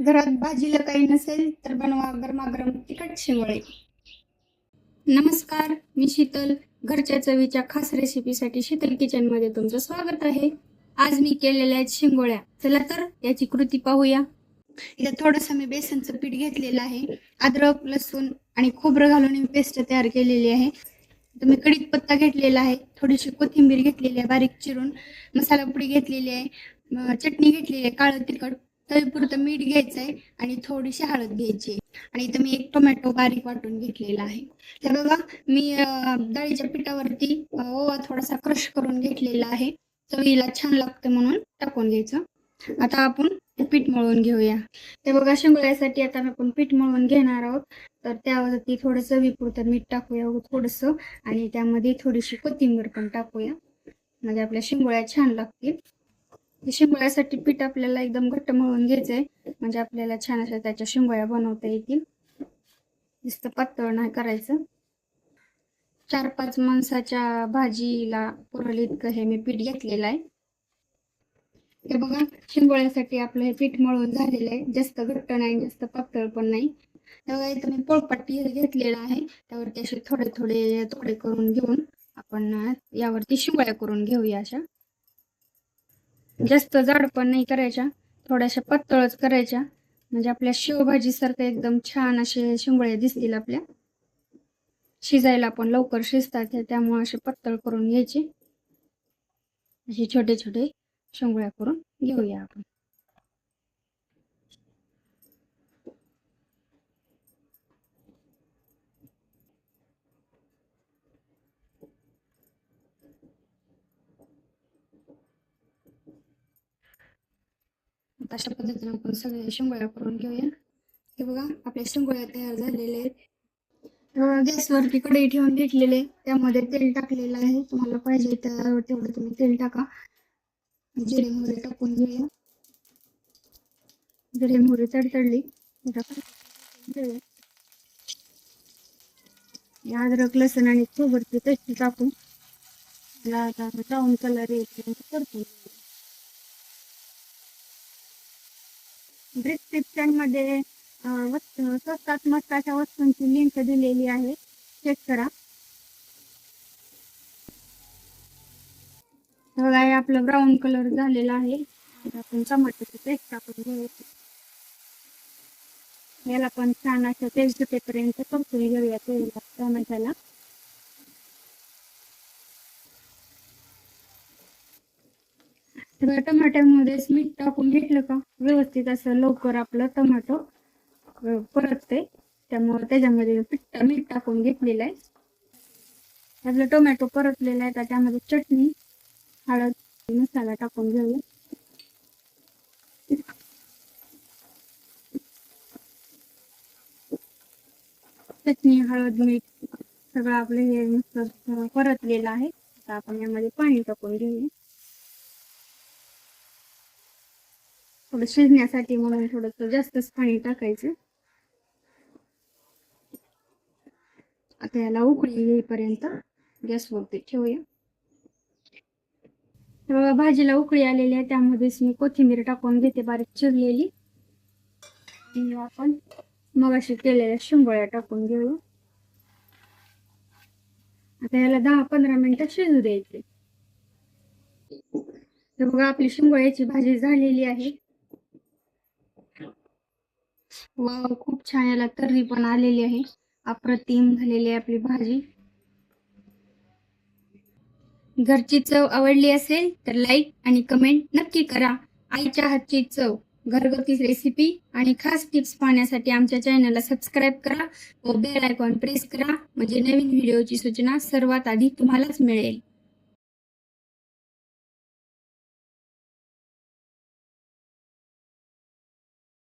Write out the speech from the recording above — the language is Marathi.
घरात भाजीला काही नसेल तर बनवा गरमागरम तिखट शिंगोळे. नमस्कार, मी शीतल. घरच्या चवीच्या खास रेसिपीसाठी शीतल किचन मध्ये तुमचं स्वागत आहे. आज मी केलेल्या आहेत शिंगोळ्या. चला तर याची कृती पाहूया. इथं थोडंसं मी बेसनचं पीठ घेतलेलं आहे. अद्रक, लसूण आणि खोबरं घालून मी पेस्ट तयार केलेली आहे. मी कढीपत्ता घेतलेला आहे, थोडीशी कोथिंबीर घेतलेली आहे बारीक चिरून, मसाला पुडी घेतलेली आहे, चटणी घेतलेली आहे, काळं तिखट, चवीपुरतं मीठ घ्यायचं आहे आणि थोडीशी हळद घ्यायची. आणि इथं मी एक टोमॅटो बारीक वाटून घेतलेला आहे. तर बघा, मी डाळीच्या पिठावरती ओवा थोडासा क्रश करून घेतलेला आहे. चवीला छान लागतं म्हणून टाकून घ्यायचं. आता आपण पीठ मळून घेऊया. ते बघा, शिंगोळ्यासाठी आता आपण पीठ मळून घेणार आहोत. तर त्यावरती थोडं चवीपुरतं मीठ टाकूया थोडंसं, आणि त्यामध्ये थोडीशी कोथिंबीर पण टाकूया, म्हणजे आपल्या शिंगोळ्या छान लागतील. शिंगोळ्यासाठी पीठ आपल्याला एकदम घट्ट मळून घ्यायचंय, म्हणजे आपल्याला छान अशा त्याच्या शिंगोळ्या बनवता येतील. नुसतं पातळ नाही करायचं. 4-5 माणसाच्या भाजीला पुरेल इतकं हे मी पीठ घेतलेलं आहे. हे बघा, शिंगोळ्यासाठी आपलं हे पीठ मळून झालेलं आहे. जास्त घट्ट नाही, जास्त पातळ पण नाही. तेव्हा इथं मी पोळपाटी घेतलेला आहे, त्यावरती असे थोडे थोडे तुकडे करून घेऊन आपण यावरती शिंगोळ्या करून घेऊया. अशा जास्त जाड पण नाही करायच्या, थोड्याशा पातळच करायच्या, म्हणजे आपल्या शेवभाजी सारखं एकदम छान असे शिंगोळे दिसतील. आपल्या शिजायला पण लवकर शिजतात, त्यामुळे असे पातळ करून घ्यायचे. असे छोटे छोटे शिंगोळ्या करून घेऊया आपण. अशा पद्धतीने आपण सगळे शिंगोळ्या करून घेऊया. हे बघा, आपल्या शिंगोळ्या तयार झालेले आहेत. गॅसवरती कढई ठेवून घेतलेले, त्यामध्ये तेल टाकलेलं आहे. तुम्हाला पाहिजे तेवढं तुम्ही तेल टाका. जिरे मोहरी टाकून घेऊया. जिरे मोहरी तडतडली, अद्रक, लसूण आणि खोबरची पेस्ट टाकून ब्राऊन कलर येते परतून. डिस्क्रिप्शन मध्ये स्वस्तात मस्त अशा वस्तूंची लिंक दिलेली आहे, चेक करा. बघा, आपलं ब्राऊन कलर झालेला आहे. आपण टमाट्याची पेस्ट टाकून घेऊया. याला पण छान असं तेल सुटेपर्यंत परतून घेऊया टमाट्याला. टमाट्यामध्येच मीठ टाकून घेतलं का व्यवस्थित असं लवकर आपलं टमाटो परतते, त्यामुळे त्याच्यामध्ये मीठ टाकून घेतलेलं आहे. आपलं टोमॅटो परतलेला आहे, त्याच्यामध्ये चटणी, हळद, मसाला टाकून घेऊया. चटणी, हळद, मीठ सगळं आपलं हे मस्त परतलेलं आहे. आता आपण यामध्ये पाणी टाकून घेऊया. थोडं शिजण्यासाठी म्हणून थोडंसं जास्तच पाणी टाकायचं. आता याला उकळी येईपर्यंत गॅसवरती ठेवूया. बघा, भाजीला उकळी आलेली आहे, त्यामध्येच मी कोथिंबीर टाकून घेते बारीक चिरलेली. आपण मगाशी केलेल्या शिंगोळ्या टाकून घेऊया. आता याला 10-15 मिनिटं शिजू द्यायचे. तर बघा, आपली शिंगोळ्याची भाजी झालेली आहे. वाव, खूप छान याला तर्री पण आलेली आहे. अप्रतिम झालेली आहे आपली भाजी. घरची चव आवडली असेल तर लाईक आणि कमेंट नक्की करा. आईच्या हातची चव, घरगुती रेसिपी आणि खास टिप्स पाहण्यासाठी आमच्या चॅनलला सबस्क्राईब करा व बेल आयकॉन प्रेस करा, म्हणजे नवीन व्हिडिओची सूचना सर्वात आधी तुम्हालाच मिळेल.